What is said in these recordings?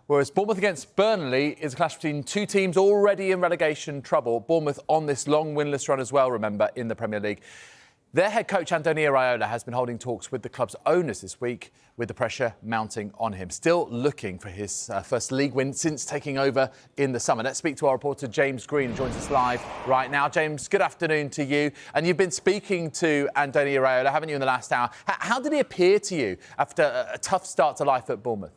Whereas Bournemouth against Burnley is a clash between two teams already in relegation trouble. Bournemouth on this long winless run as well, remember, in the Premier League. Their head coach, Andoni Iraola, has been holding talks with the club's owners this week, with the pressure mounting on him. Still looking for his first league win since taking over in the summer. Let's speak to our reporter, James Green, who joins us live right now. James, good afternoon to you. And you've been speaking to Andoni Iraola, haven't you, in the last hour? How did he appear to you after a tough start to life at Bournemouth?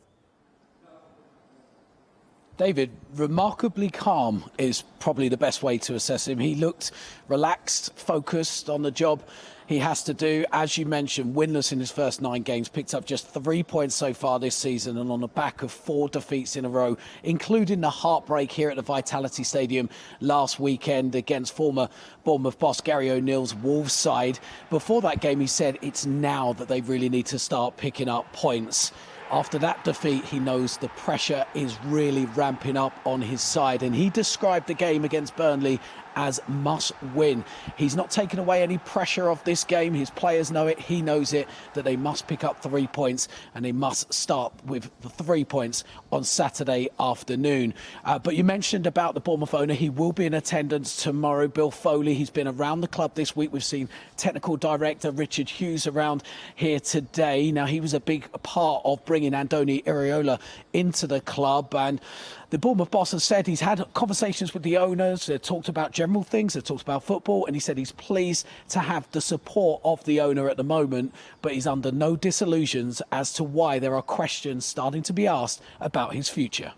David, remarkably calm is probably the best way to assess him. He looked relaxed, focused on the job he has to do. As you mentioned, winless in his first 9 games, picked up just 3 points so far this season and on the back of 4 defeats in a row, including the heartbreak here at the Vitality Stadium last weekend against former Bournemouth boss Gary O'Neill's Wolves side. Before that game, he said it's now that they really need to start picking up points. After that defeat, he knows the pressure is really ramping up on his side, and he described the game against Burnley as must win. He's not taken away any pressure of this game. His players know it, he knows it, that they must pick up 3 points, and they must start with the 3 points on Saturday afternoon. But you mentioned about the Bournemouth owner. He will be in attendance tomorrow. Bill Foley, he's been around the club this week. We've seen technical director Richard Hughes around here today. Now, he was a big part of bringing Andoni Iraola into the club, and the Bournemouth boss has said he's had conversations with the owners. They've talked about general things, they've talked about football, and he said he's pleased to have the support of the owner at the moment, but he's under no disillusions as to why there are questions starting to be asked about his future.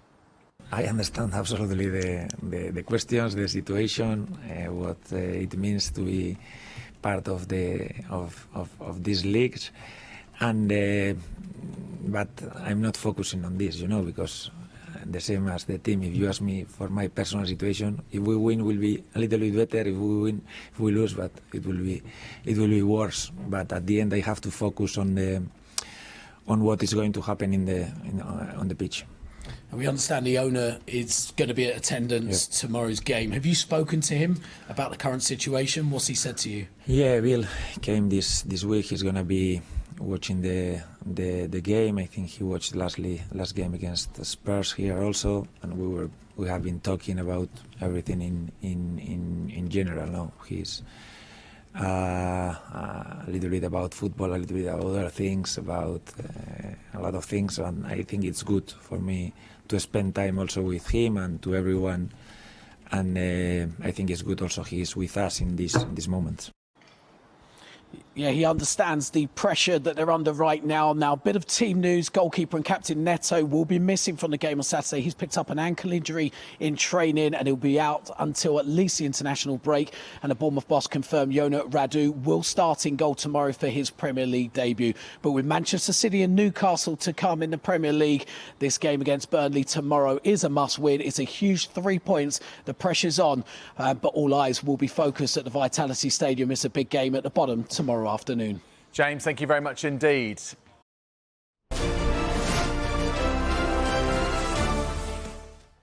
I understand absolutely the questions, the situation, what it means to be part of these leagues, and but I'm not focusing on this, because the same as the team. If you ask me for my personal situation, if we win, will be a little bit better. If we win, if we lose, but it will be worse. But at the end, I have to focus on what is going to happen on the pitch. And we understand the owner is going to be at attendance tomorrow's game. Have you spoken to him about the current situation? What's he said to you? Yeah, Bill came this week. He's going to be watching the game. I think he watched last game against the Spurs here also, and we have been talking about everything in general. Now he's a little bit about football, a little bit about other things, about a lot of things, and I think it's good for me to spend time also with him and to everyone, and I think it's good also he is with us in these moments. Yeah, he understands the pressure that they're under right now. Now, a bit of team news. Goalkeeper and captain Neto will be missing from the game on Saturday. He's picked up an ankle injury in training and he'll be out until at least the international break. And the Bournemouth boss confirmed Yona Radu will start in goal tomorrow for his Premier League debut. But with Manchester City and Newcastle to come in the Premier League, this game against Burnley tomorrow is a must-win. It's a huge 3 points. The pressure's on, but all eyes will be focused at the Vitality Stadium. It's a big game at the bottom tomorrow afternoon. James, thank you very much indeed.